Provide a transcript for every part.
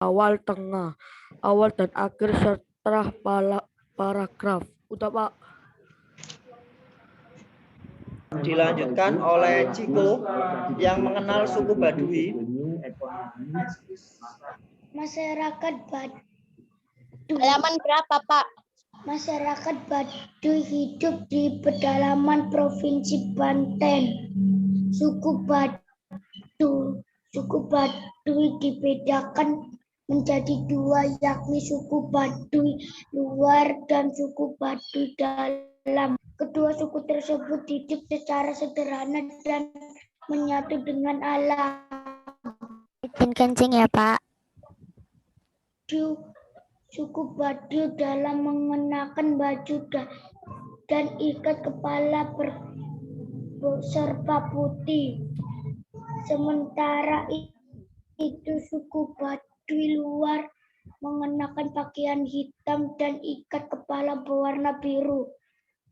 awal, tengah, awal dan akhir setelah paragraf. Udah Pak. Dilanjutkan oleh Ciko yang mengenal suku Baduy. Masyarakat Baduy. Halaman berapa, Pak? Masyarakat Baduy hidup di pedalaman Provinsi Banten. Suku Baduy dibedakan menjadi dua, yakni suku Baduy luar dan suku Baduy dalam. Kedua suku tersebut hidup secara sederhana dan menyatu dengan alam. Bikin kencing ya, Pak. Suku Baduy dalam mengenakan baju dan ikat kepala serba putih. Sementara itu suku Baduy luar mengenakan pakaian hitam dan ikat kepala berwarna biru.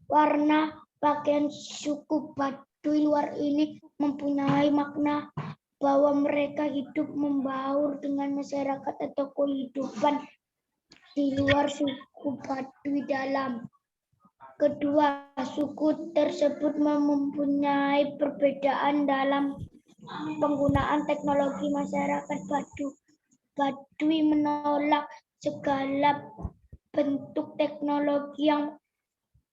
Warna pakaian suku Baduy luar ini mempunyai makna bahwa mereka hidup membaur dengan masyarakat atau kehidupan di luar suku Baduy dalam. Kedua, suku tersebut mempunyai perbedaan dalam penggunaan teknologi. Masyarakat Baduy menolak segala bentuk teknologi yang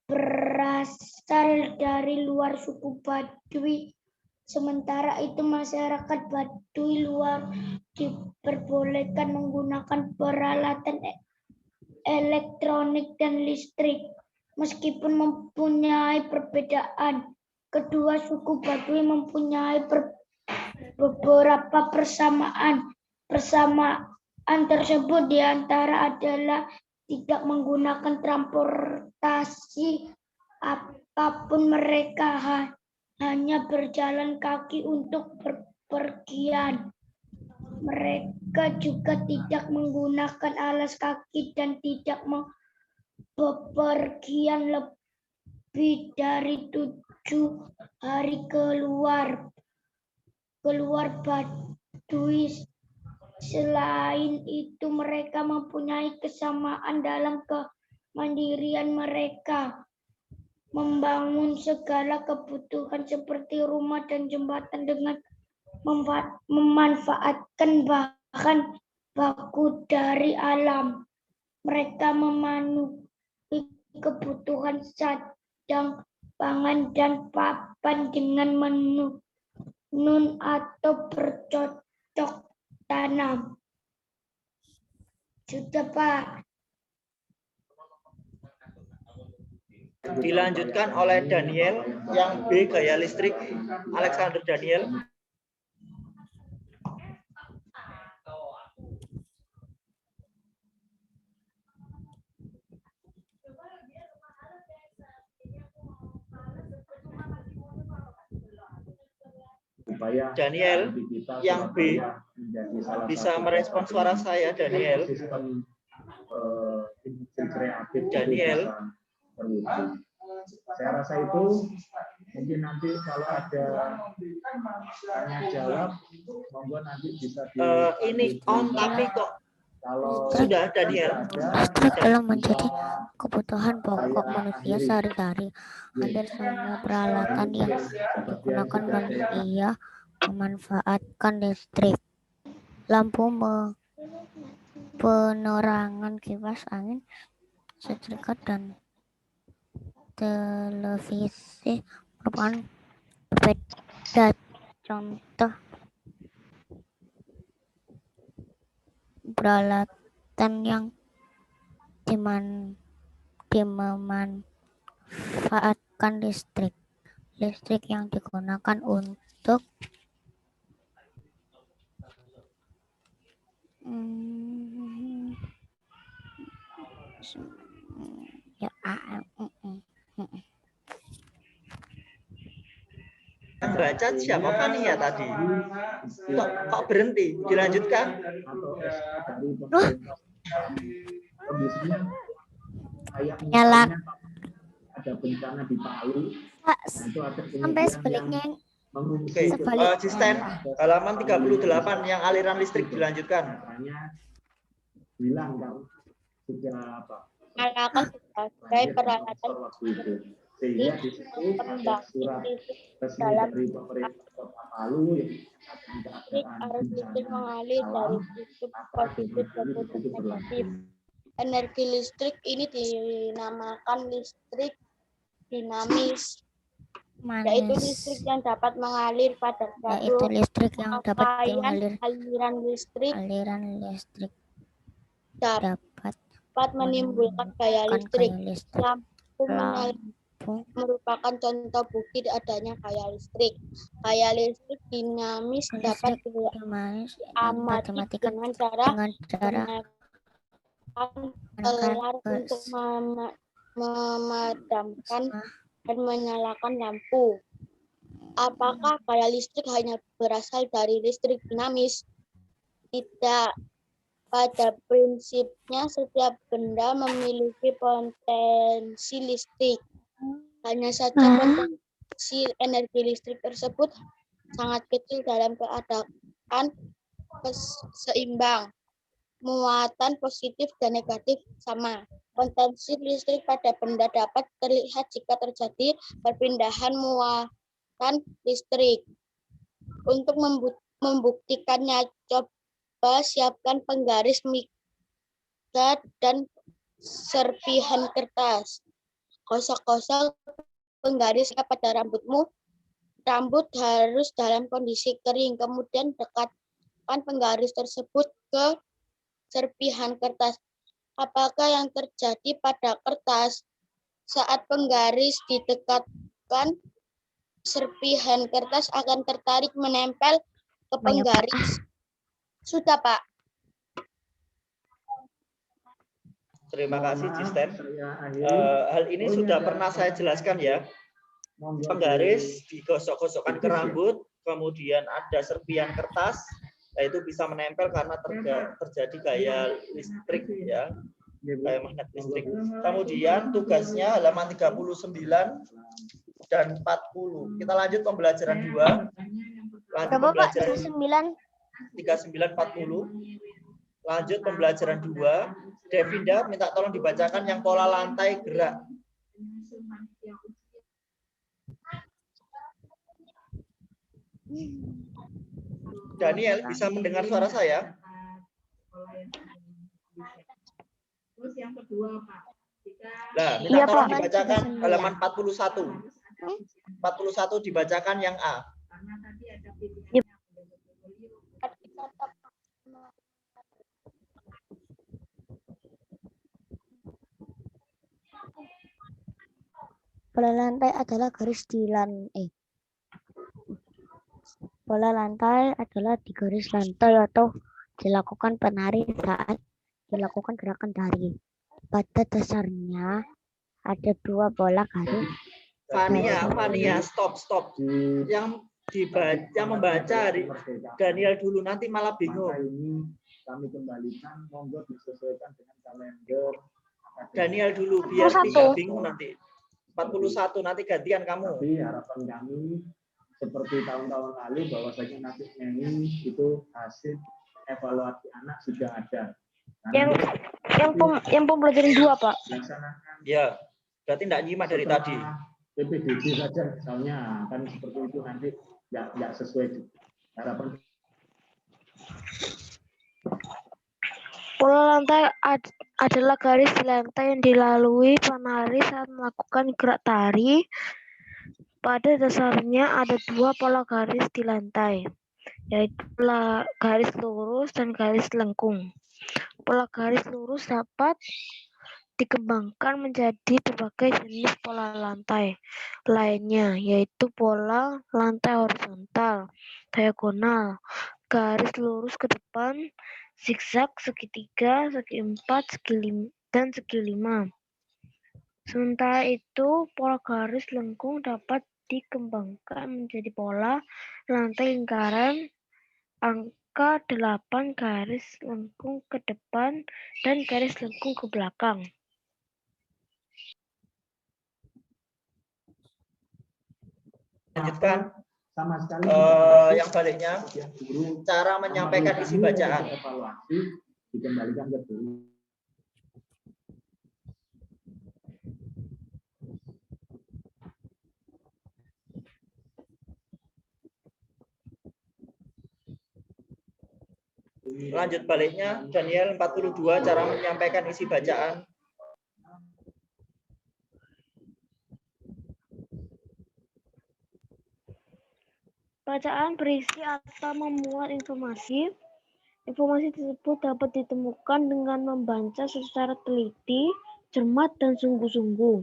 berasal dari luar suku Baduy. Sementara itu masyarakat Baduy luar diperbolehkan menggunakan peralatan elektronik dan listrik. Meskipun mempunyai perbedaan, kedua suku Baduy mempunyai beberapa persamaan. Persamaan tersebut diantara adalah tidak menggunakan transportasi apapun. Mereka hanya berjalan kaki untuk berpergian. Mereka juga tidak menggunakan alas kaki dan tidak bepergian lebih dari 7 hari keluar Baduy. Selain itu mereka mempunyai kesamaan dalam kemandirian. Mereka membangun segala kebutuhan seperti rumah dan jembatan dengan memanfaatkan bahan baku dari alam. Mereka memenuhi kebutuhan sadang pangan dan papan dengan menenun atau bercocok tanam. Sudah, Pak. Dilanjutkan oleh Daniel yang B gaya listrik. Alexander Daniel. Daniel yang B bisa merespon suara saya. Daniel. Daniel. Saya rasa itu mungkin nanti kalau ada tanya jawab, monggo nanti bisa ini on tapi kok kalau sudah Daniel. Listrik telah menjadi kebutuhan pokok manusia sehari-hari. Hampir semua peralatan yang digunakan manusia memanfaatkan listrik. Lampu, penerangan, kipas angin, setrika, dan televisi merupakan berbeda contoh peralatan yang memanfaatkan listrik. Listrik yang digunakan untuk Baca siapa Fania tadi? Kok berhenti? Dilanjutkan? Nyala. Ada bencana di Palu. Sampai sebaliknya. Oke, asisten halaman 38 yang aliran listrik dilanjutkan. bilang kan sudah apa? Menggunakan sebagai peralatan waktu itu. Sehingga di situ ada surat resmi dari pemerintah Kota Palu yang arus listrik mengalir dari kutub positif ke kutub negatif. Energi listrik ini dinamakan listrik dinamis, yaitu listrik yang dapat mengalir pada yaitu suatu listrik yang dapat rangkaian mengalir. aliran listrik Aliran listrik dapat dapat menimbulkan gaya menimbulkan listrik. gaya listrik. Lampu menyala Lampu merupakan contoh bukti adanya gaya listrik. Gaya listrik dinamis dapat listrik dinamis diamati dimatikan dengan cara dengan cara menekan kelar untuk memadamkan dan menyalakan lampu. Apakah gaya listrik hanya berasal dari listrik dinamis? Tidak. Pada prinsipnya setiap benda memiliki potensi listrik. Hanya saja potensi energi listrik tersebut sangat kecil dalam keadaan seimbang. Muatan positif dan negatif sama. Potensi listrik pada benda dapat terlihat jika terjadi perpindahan muatan listrik. Untuk membuktikannya, coba siapkan penggaris mica dan serpihan kertas. Gosok-gosok penggaris pada rambutmu. Rambut harus dalam kondisi kering. Kemudian dekatkan penggaris tersebut ke serpihan kertas. Apakah yang terjadi pada kertas saat penggaris didekatkan? Serpihan kertas akan tertarik menempel ke penggaris. Sudah, Pak. Terima kasih, Cisten. Saya akhiri. Hal ini sudah pernah saya jelaskan ya. Penggaris digosok-gosokkan ke rambut, kemudian ada serpihan kertas, itu bisa menempel karena terjadi gaya listrik ya, gaya magnet listrik. Kemudian tugasnya halaman 39 dan 40. Kita lanjut pembelajaran 2. Lanjut pembelajaran 39 40. Lanjut pembelajaran 2. Devinda minta tolong dibacakan yang pola lantai gerak. Daniel, bisa mendengar suara saya? Terus yang kedua, Pak. Nah, minta tolong dibacakan halaman 41. 41 dibacakan yang A. Karena tadi ada Yep. pola lantai adalah Pola lantai adalah di garis lantai atau dilakukan penari saat dilakukan gerakan tari. Pada dasarnya ada dua pola garis. Fania, stop. Yang membaca Daniel dulu, nanti malah bingung. Ini kami kembalikan, monggo disesuaikan dengan kalender. Daniel dulu, biar tidak bingung nanti. 41, nanti gantian kamu. Tapi harapan kami seperti tahun-tahun lalu bahwasanya nanti nyanyi itu hasil evaluasi anak sudah ada. Yang pembelajaran 2, Pak. Laksanakan. Ya, berarti tidak nyimak dari tadi. PPDB saja misalnya, kan seperti itu nanti nggak sesuai harapan. Pola lantai adalah garis di lantai yang dilalui penari saat melakukan gerak tari. Pada dasarnya ada dua pola garis di lantai, yaitu garis lurus dan garis lengkung. Pola garis lurus dapat dikembangkan menjadi berbagai jenis pola lantai lainnya, yaitu pola lantai horizontal, diagonal, garis lurus ke depan, zigzag, segitiga, segi empat, dan segi lima. Sementara itu, pola garis lengkung dapat dikembangkan menjadi pola lantai lingkaran, angka 8 garis lengkung ke depan dan garis lengkung ke belakang. Lanjutkan. Sama sekali yang baliknya, cara menyampaikan isi bacaan. Evaluasi dikembalikan ke guru. Lanjut baliknya, Daniel 42, cara menyampaikan isi bacaan. Bacaan berisi atau memuat informasi. Informasi tersebut dapat ditemukan dengan membaca secara teliti, cermat, dan sungguh-sungguh.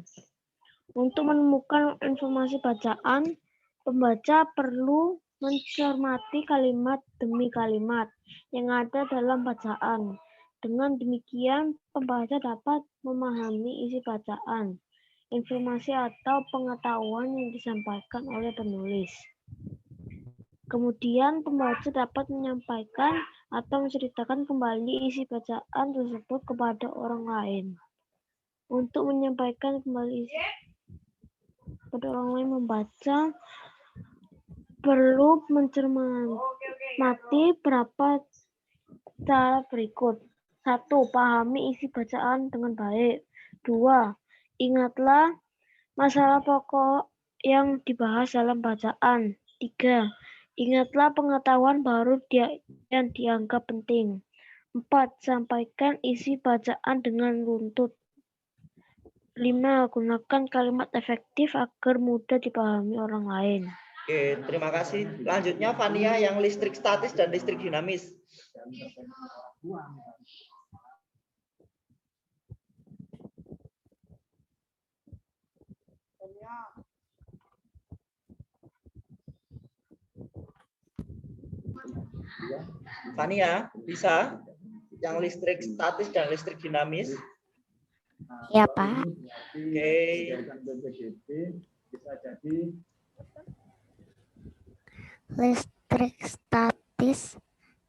Untuk menemukan informasi bacaan, pembaca perlu mencermati kalimat demi kalimat yang ada dalam bacaan. Dengan demikian, pembaca dapat memahami isi bacaan, informasi atau pengetahuan yang disampaikan oleh penulis. Kemudian, pembaca dapat menyampaikan atau menceritakan kembali isi bacaan tersebut kepada orang lain. Untuk menyampaikan kembali isi kepada orang lain membaca, perlu mencermati beberapa cara berikut. 1. Pahami isi bacaan dengan baik. 2. Ingatlah masalah pokok yang dibahas dalam bacaan. 3. Ingatlah pengetahuan baru yang dianggap penting. 4. Sampaikan isi bacaan dengan runtut. 5. Gunakan kalimat efektif agar mudah dipahami orang lain. Oke, terima kasih. Lanjutnya Fania yang listrik statis dan listrik dinamis. Fania, bisa? Yang listrik statis dan listrik dinamis. Ya, Pak. Oke. Bisa jadi Listrik statis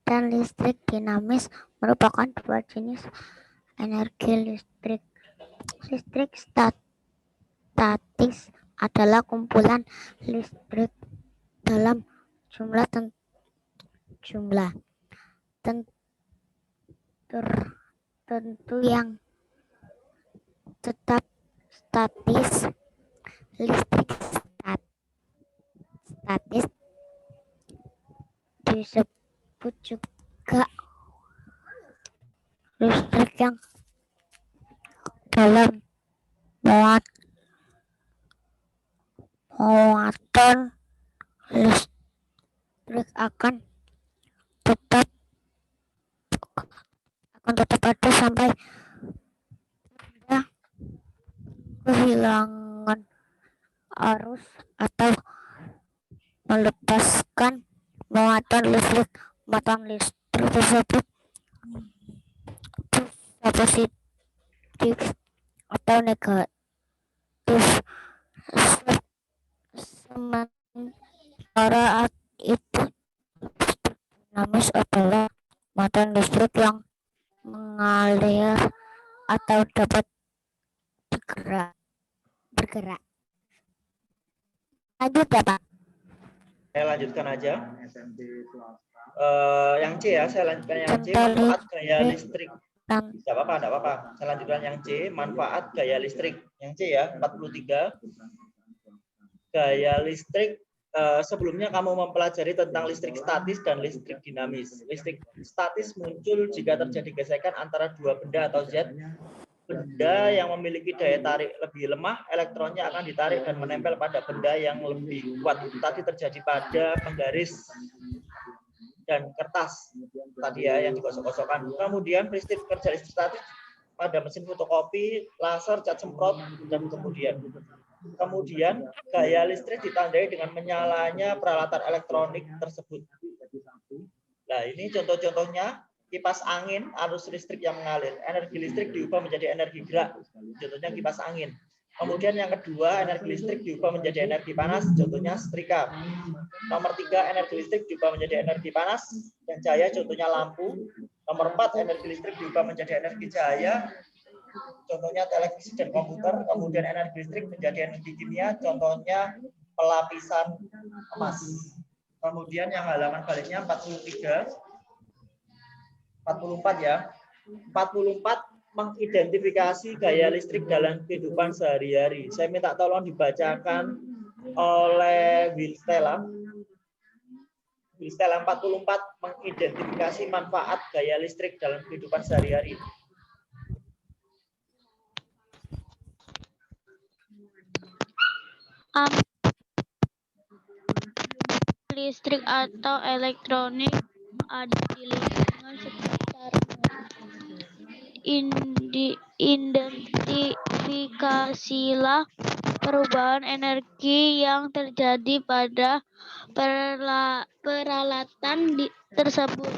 dan listrik dinamis merupakan dua jenis energi listrik. Listrik statis adalah kumpulan listrik dalam jumlah tertentu yang tetap statis. Listrik statis disebut juga listrik yang dalam muatan listrik akan tetap ada sampai kehilangan arus atau melepaskan muatan listrik. Muatan listrik tersebut bisa positif atau negatif. Sementara itu, listrik dinamis adalah muatan listrik yang mengalir atau dapat bergerak. Lanjut ya, Pak. Saya lanjutkan aja. SMP swasta. Yang C ya, saya lanjutkan yang C. Manfaat gaya listrik. Tidak apa-apa. Saya lanjutkan yang C. Manfaat gaya listrik. Yang C ya, 43. Gaya listrik. Sebelumnya kamu mempelajari tentang listrik statis dan listrik dinamis. Listrik statis muncul jika terjadi gesekan antara dua benda atau zat. Benda yang memiliki daya tarik lebih lemah, elektronnya akan ditarik dan menempel pada benda yang lebih kuat. Itu tadi terjadi pada penggaris dan kertas tadi ya, yang digosok-gosokkan. Kemudian prinsip kerja listrik statis pada mesin fotokopi, laser, cat semprot, dan kemudian gaya listrik ditandai dengan menyalanya peralatan elektronik tersebut. Nah, ini contoh-contohnya. Kipas angin, arus listrik yang mengalir. Energi listrik diubah menjadi energi gerak. Contohnya kipas angin. Kemudian yang kedua, energi listrik diubah menjadi energi panas. Contohnya setrika. Nomor 3, energi listrik diubah menjadi energi panas dan cahaya. Contohnya lampu. Nomor 4, energi listrik diubah menjadi energi cahaya. Contohnya televisi dan komputer. Kemudian energi listrik menjadi energi kimia. Contohnya pelapisan emas. Kemudian yang halaman baliknya 44 ya. 44 mengidentifikasi gaya listrik dalam kehidupan sehari-hari. Saya minta tolong dibacakan oleh Wilstella. Wilstella 44 mengidentifikasi manfaat gaya listrik dalam kehidupan sehari-hari. Listrik atau elektronik ada di lingkungan sekitarmu. Identifikasilah perubahan energi yang terjadi pada peralatan tersebut.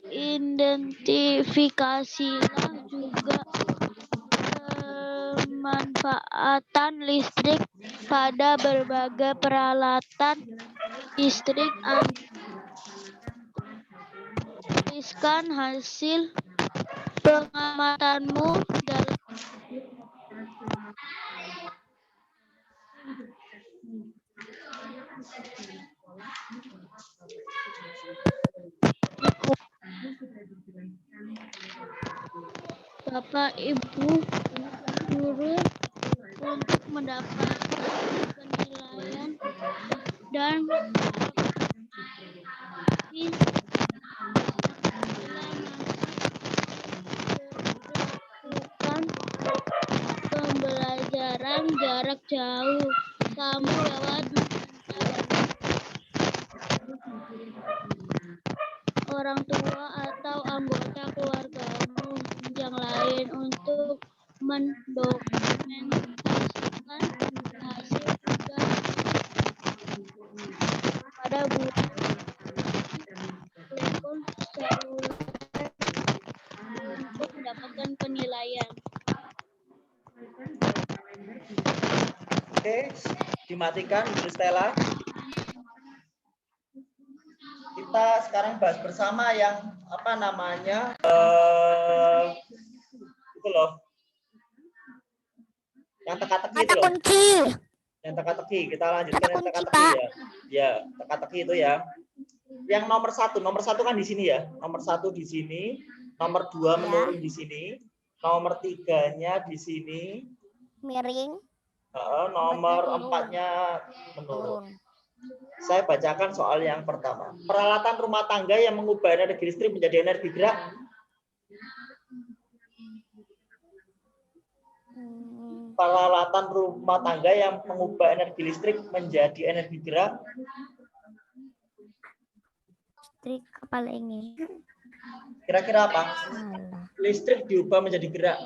Identifikasilah juga pemanfaatan listrik pada berbagai peralatan listrik. Tuliskan hasil pengamatanmu dalam Bapak Ibu guru untuk mendapatkan penilaian dan pembelajaran jarak jauh. Kamu dapat orang tua atau anggota keluargamu yang lain untuk mendokumentasikan hasil tugas pada buku telepon seluler untuk mendapatkan penilaian. Oke, dimatikan Bu Stella. Kita sekarang bahas bersama yang apa namanya itu loh, yang teka-teki itu loh. Yang teka-teki, kita lanjutkan yang teka-teki ya. Ya, teka-teki itu ya. Yang nomor satu kan di sini ya. Nomor 1 di sini, nomor 2 menurun di sini, nomor 3-nya di sini. Miring. Nomor 4-nya menurun. Saya bacakan soal yang pertama. Peralatan rumah tangga yang mengubah energi listrik menjadi energi gerak. Peralatan rumah tangga yang mengubah energi listrik menjadi energi gerak. Listrik kepala ini. Kira-kira apa? Listrik diubah menjadi gerak.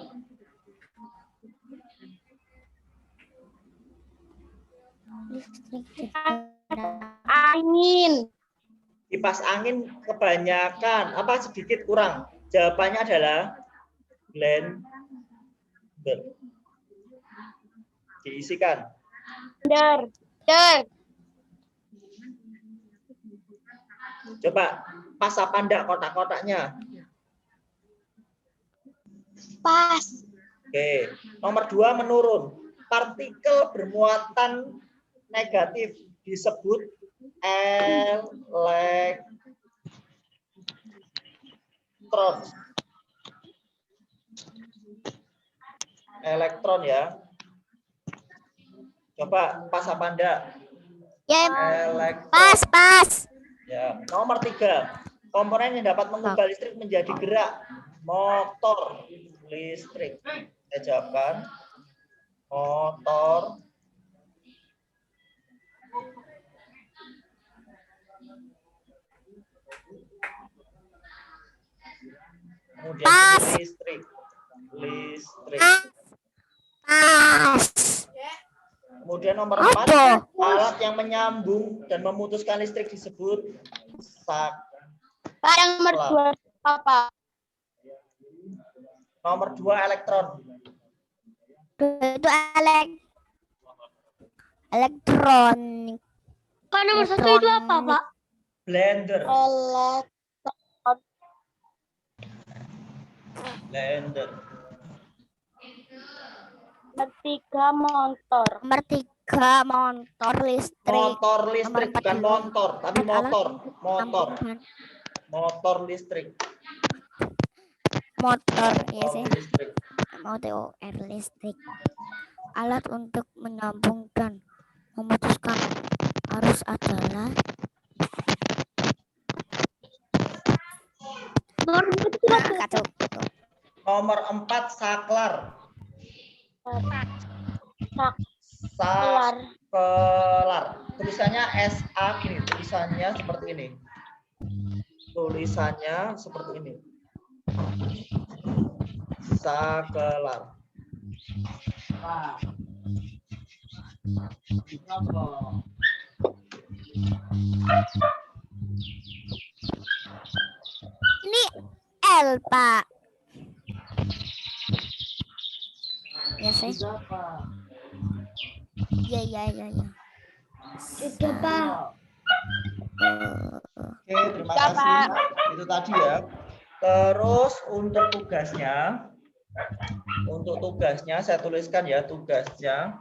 Listrik Angin. Kipas angin kebanyakan, apa sedikit kurang? Jawabannya adalah blender. Diisikan. Benar. Coba pas apa enggak kotak-kotaknya? Pas. Oke. Nomor 2 menurun. Partikel bermuatan negatif disebut elektron ya. Coba pas apa enggak? Ya, Elektron. pas. Ya, nomor 3. Komponen yang dapat mengubah listrik menjadi gerak. Motor listrik. Saya jawabkan. Motor kemudian listrik. Kemudian nomor 4, alat yang menyambung dan memutuskan listrik disebut Pak, yang nomor 2 apa? Nomor 2 elektron. Itu elektronik. Pak, nomor 1 itu apa, Pak? Blender. Nomor 3 motor. Nomor 3 motor listrik. Motor listrik bukan motor, tapi motor. Motor. Motor listrik. Motor, ya sih. listrik. Motor listrik. Alat untuk menyambung dan memutuskan arus adalah kacau. Nomor 4 saklar. Saklar. Tulisannya SA gini, tulisannya seperti ini. Tulisannya seperti ini. Saklar. Ini L, Pak. Ya sih. Iya. Sudah, Pak. Oke, terima kasih. Itu tadi ya. Terus untuk tugasnya saya tuliskan ya tugasnya.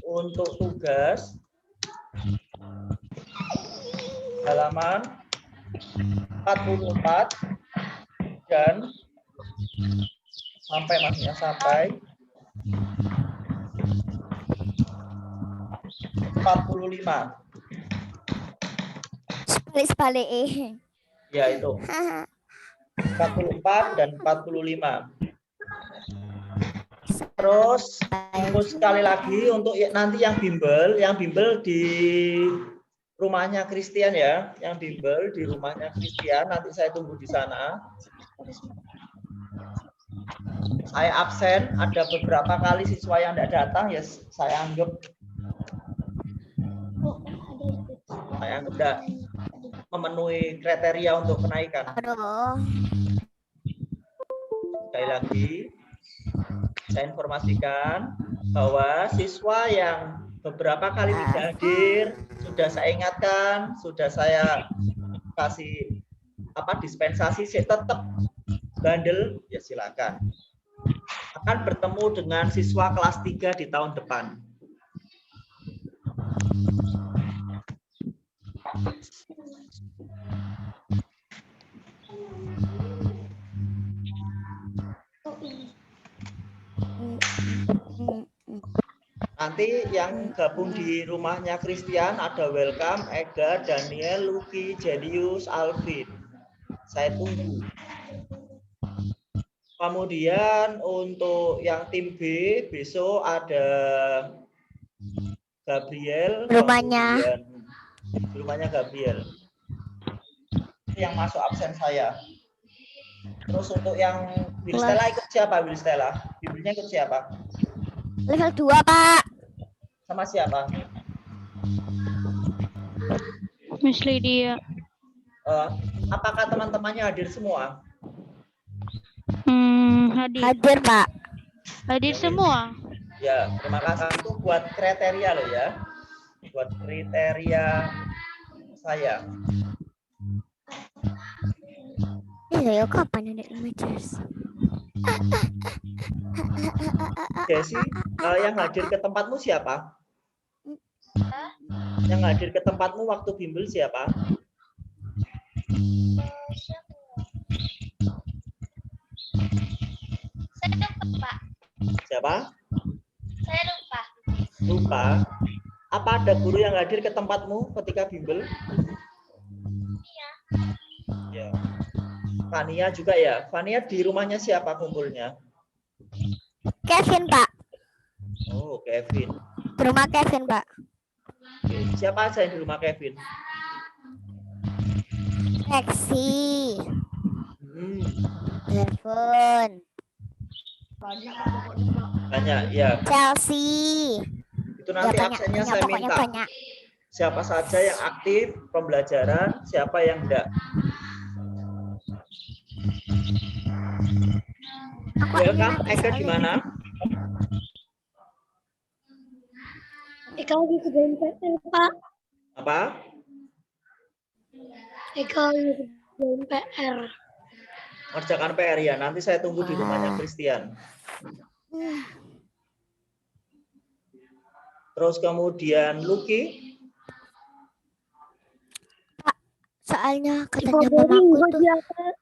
Untuk tugas halaman 44 dan sampai maksudnya sampai 45. Sebalik. Ya itu. 44 dan 45. Terus info sekali lagi untuk nanti yang bimbel di rumahnya Christian ya, yang bimbel di rumahnya Christian, nanti saya tunggu di sana. Saya absen, ada beberapa kali siswa yang tidak datang ya saya anggap tidak memenuhi kriteria untuk kenaikan. Aduh. Sekali lagi saya informasikan bahwa siswa yang beberapa kali tidak hadir sudah saya ingatkan, sudah saya kasih dispensasi, saya tetap bandel ya silakan. Akan bertemu dengan siswa kelas 3 di tahun depan. Nanti yang gabung di rumahnya Christian ada Welcome, Ega, Daniel, Lucky, Jenius, Alvin. Saya tunggu. Kemudian untuk yang tim B besok ada Gabriel. Rumahnya Gabriel. Itu yang masuk absen saya. Terus untuk yang Will Stella ikut siapa? Will Stella? Bimbelnya ikut siapa? Level 2, Pak. Sama siapa? Miss Lydia. Apakah teman-temannya hadir semua? Hadir. Pak. Hadir semua. Ya, terima kasih. Itu buat kriteria loh ya. Buat kriteria saya. Iya, kapan ada images? Desi, yang hadir ke tempatmu siapa? Yang hadir ke tempatmu waktu bimbel siapa? Saya lupa, Pak. Siapa? Saya lupa. Lupa. Apa ada guru yang hadir ke tempatmu ketika bimbel? Iya. Ya. Fania juga ya. Fania di rumahnya siapa kumpulnya? Kevin, Pak. Oh, Kevin. Di rumah Kevin, Pak. Oke. Siapa aja yang di rumah Kevin? Lexi. Devon. Banyak ya. Chelsea. Itu nanti absennya saya pokoknya minta. banyak. Siapa saja yang aktif pembelajaran, siapa yang enggak. Welcome, Eka di mana? Eka lagi kerjain PR, Pak. Apa? Eka lagi kerjain PR. Ngerjakan PR ya. Nanti saya tunggu di rumahnya Christian. Terus kemudian Lucky. Soalnya katanya mamaku tuh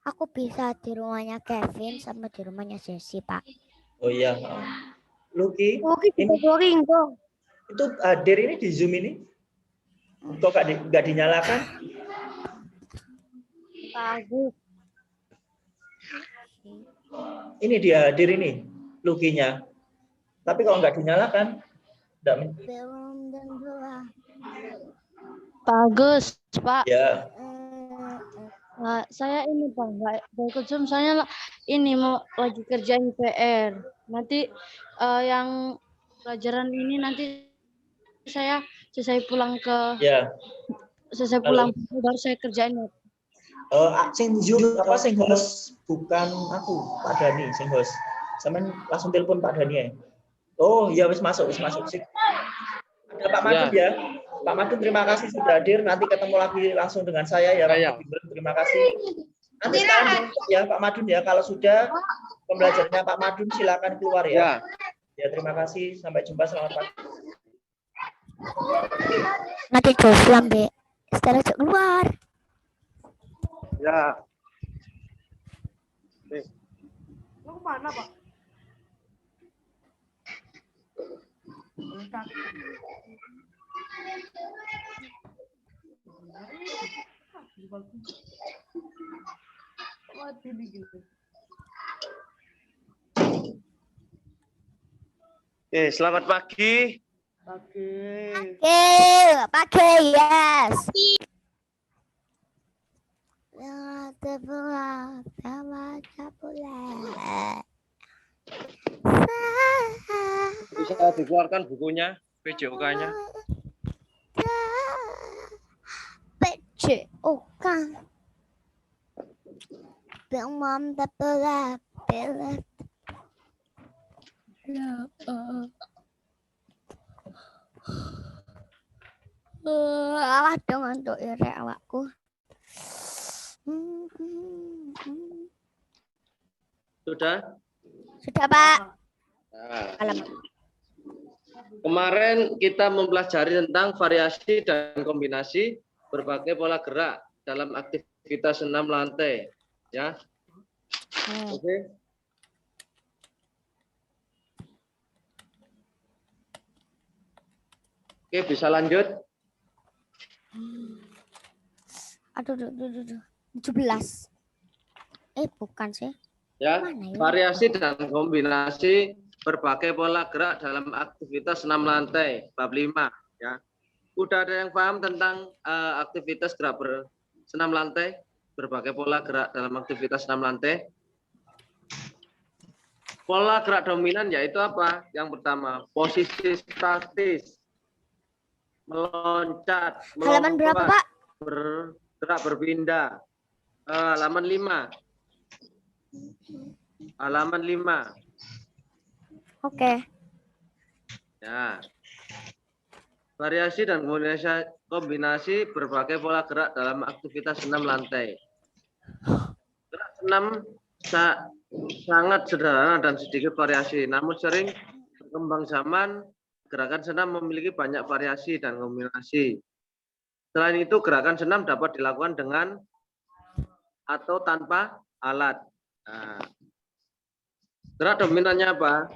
aku bisa di rumahnya Kevin sama di rumahnya Sesi, Pak. Oh iya. Luki, Oke, ini boring dong. itu hadir ini di Zoom ini kok nggak dinyalakan? Bagus. Ini dia hadir ini Lukinya. Tapi kalau nggak dinyalakan, Belum tentu lah. Bagus, Pak. ya. Nah, saya ini Pak, nggak ikut Zoom. Soalnya ini mau lagi kerjain PR. Nanti yang pelajaran ini nanti saya selesai pulang Ya. baru saya kerjain. Sing Zoom apa sing host bukan aku, Pak Dani sing host. Sampeyan langsung telepon Pak Dani ya. Oh, ya wis masuk sih. Ada Pak Madun ya. Pak Madun terima kasih sudah hadir. Nanti ketemu lagi langsung dengan saya ya. Terima kasih. Nanti sekarang ya Pak Madun ya. Kalau sudah pembelajarannya Pak Madun silakan keluar ya. Ya terima kasih. Sampai jumpa, selamat pagi. Nanti Joshua Mbak setelah keluar. Ya. Lu mana, Pak? Selamat pagi. Pakai yes. Bisa dikeluarkan bukunya, PJOK-nya. PJOK. Belum terbelah. Dong untuk irek awakku. Sudah? Sudah, Pak. Nah, kemarin kita mempelajari tentang variasi dan kombinasi berbagai pola gerak dalam aktivitas senam lantai, ya. Oke. Oke, bisa lanjut. Aduh. 17. Bukan sih. Ya, Mana ya? variasi dan kombinasi berbagai pola gerak dalam aktivitas senam lantai, bab 5, ya. Udah ada yang paham tentang aktivitas gerak senam lantai, berbagai pola gerak dalam aktivitas senam lantai? Pola gerak dominan yaitu apa? Yang pertama, posisi statis, meloncat, Halaman berapa, Pak? bergerak berpindah. Halaman 5. Halaman 5. Oke. Ya. Variasi dan kombinasi berbagai pola gerak dalam aktivitas senam lantai. Gerak senam sangat sederhana dan sedikit variasi, namun sering berkembang zaman, gerakan senam memiliki banyak variasi dan kombinasi. Selain itu, gerakan senam dapat dilakukan dengan atau tanpa alat. Nah, gerak dominannya apa?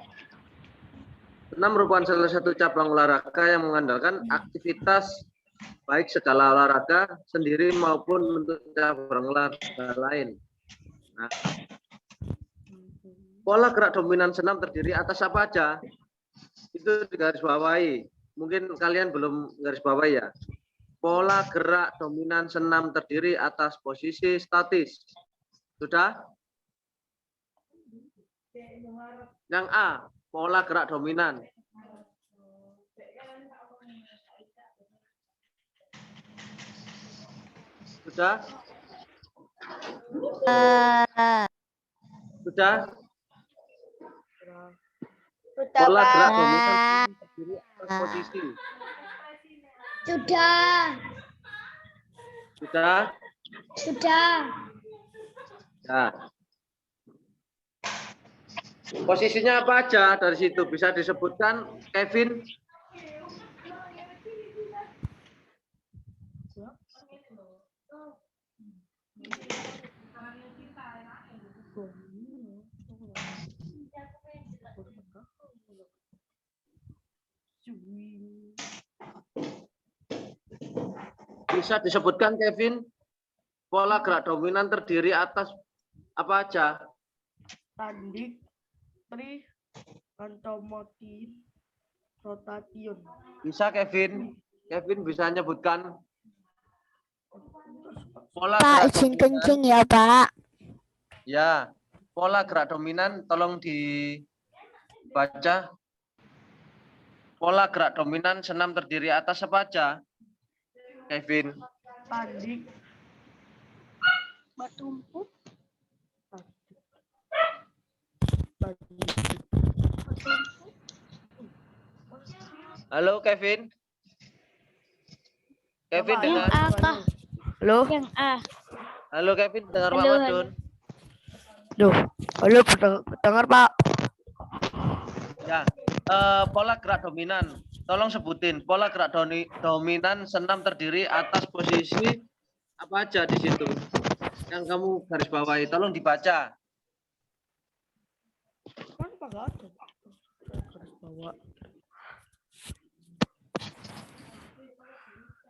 Senam merupakan salah satu cabang olahraga yang mengandalkan aktivitas baik skala olahraga sendiri maupun untuk cabang olahraga lain. Nah, pola gerak dominan senam terdiri atas apa aja? Itu digarisbawahi. Mungkin kalian belum garis bawahi ya. Pola gerak dominan senam terdiri atas posisi statis. Sudah? Yang A, pola gerak dominan. Sudah? Sudah? Pola gerak dominan terdiri atas posisi. Sudah. Nah. Posisinya apa aja dari situ bisa disebutkan, Kevin? Bisa disebutkan Kevin, pola gerak dominan terdiri atas apa aja? Tandik, tri, antomotif, rotation. Bisa Kevin? Kevin bisa menyebutkan pola Pak, gerak izin dominan. kencing ya, Pak. Ya, pola gerak dominan tolong dibaca. Pola gerak dominan senam terdiri atas apa aja? Kevin. Tandik, Bertumpuk. Halo Kevin. Kevin Pak. dengar? Yang A kah? Halo? Yang A. Halo Kevin dengar Pak Halo, Madun? Duh, halo dengar Pak. Ya, pola gerak dominan. Tolong sebutin pola gerak dominan senam terdiri atas posisi apa aja di situ? Yang kamu garis bawahi, tolong dibaca. kan Pak nggak ada, Pak.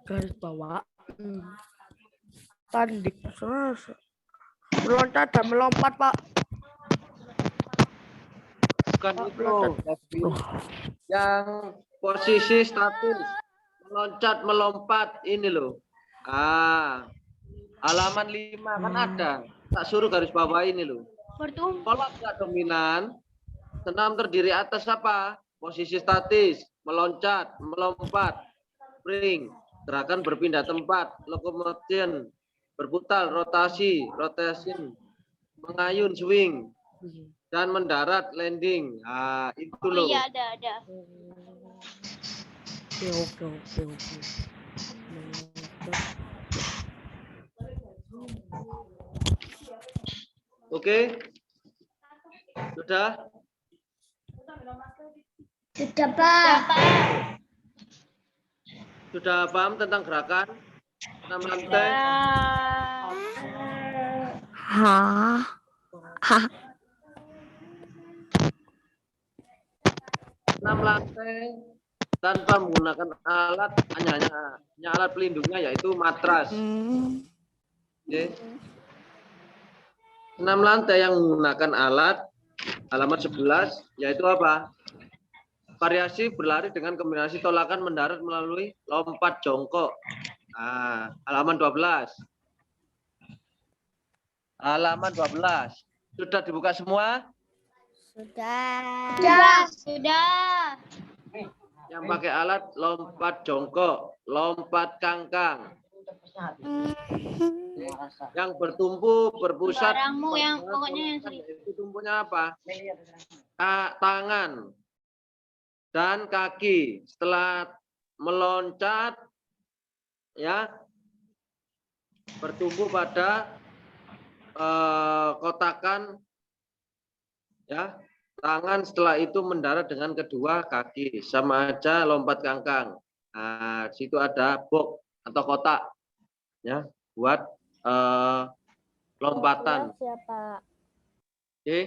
Garis bawah. Tandik, meloncat dan melompat, Pak. Bukan itu, Kevin. Yang posisi statis, meloncat, melompat, ini loh. Halaman 5 kan ada. Tak suruh garis bawah ini loh. Bertumpuk. Pola gerak dominan, senam terdiri atas apa? Posisi statis, meloncat, melompat, spring, gerakan berpindah tempat, locomotion, berputar, rotasi, rotation, mengayun, swing, dan mendarat, landing. Itu loh. Iya, ada. Oke. Oke? Sudah? Sudah, Pak. Sudah paham tentang gerakan 6 lantai? Hah? Hah? 6 lantai tanpa menggunakan alat, hanya alat pelindungnya yaitu matras. Oke. 6 lantai yang menggunakan alat, halaman 11, yaitu apa? Variasi berlari dengan kombinasi tolakan mendarat melalui lompat jongkok. Halaman 12. Halaman 12. Sudah dibuka semua? Sudah. Sudah. Yang pakai alat lompat jongkok, lompat kangkang. Yang bertumpu, berpusat. Barangmu yang pokoknya yang Itu tumpunya apa? Tangan dan kaki. Setelah meloncat, ya, bertumpu pada kotakan, ya, tangan. Setelah itu mendarat dengan kedua kaki, sama aja lompat kangkang. Situ ada box atau kotak, ya, buat lompatan. Siapa? Oke.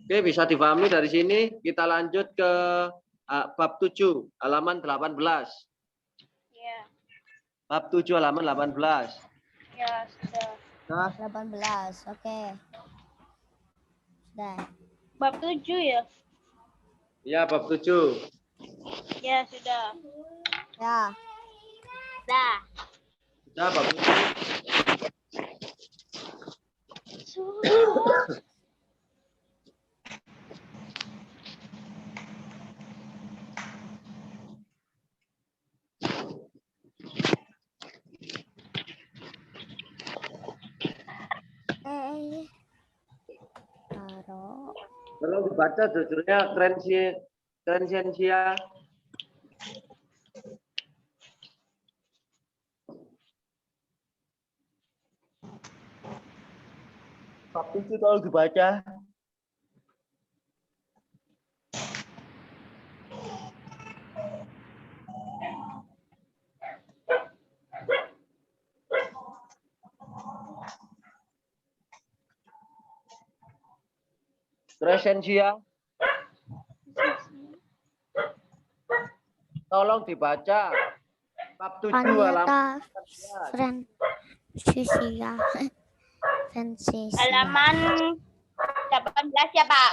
Oke, bisa dipahami dari sini. Kita lanjut ke bab 7, halaman 18. Iya. Bab 7, halaman 18. Ya, sudah. Nah, 18. Oke. Sudah. Bab 7 ya? ya, bab 7. Ya, sudah. Ya. Dah. Sudah, bab 7. Taruh. Tolong dibaca judulnya Crescentia. Bab 7 tolong dibaca. Crescentia. Tolong dibaca. Bab 7 halaman Paneta Francisia. Francisia. Halaman 18 ya, Pak?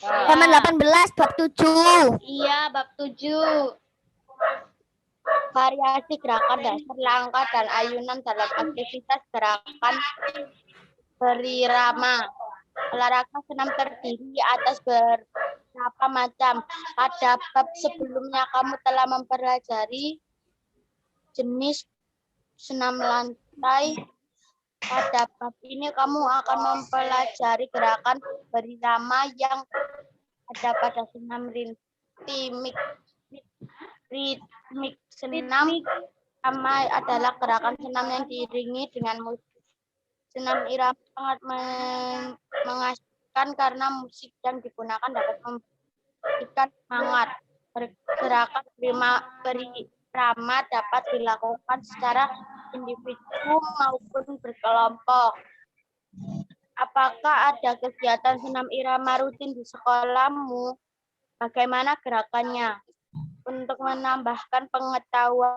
Halaman 18 bab 7. Iya, bab 7. Variasi gerakan dasar langkah dan ayunan dalam aktivitas gerakan berirama. Olahraga senam terdiri atas beberapa macam. Pada bab sebelumnya kamu telah mempelajari jenis senam lantai. Pada bab ini kamu akan mempelajari gerakan berirama yang ada pada senam ritmik. Senam irama adalah gerakan senam yang diiringi dengan musik. Senam irama sangat mengasihkan karena musik yang digunakan dapat memberikan semangat. Gerakan berirama dapat dilakukan secara individu maupun berkelompok. Apakah ada kegiatan senam irama rutin di sekolahmu? Bagaimana gerakannya? Untuk menambahkan pengetahuan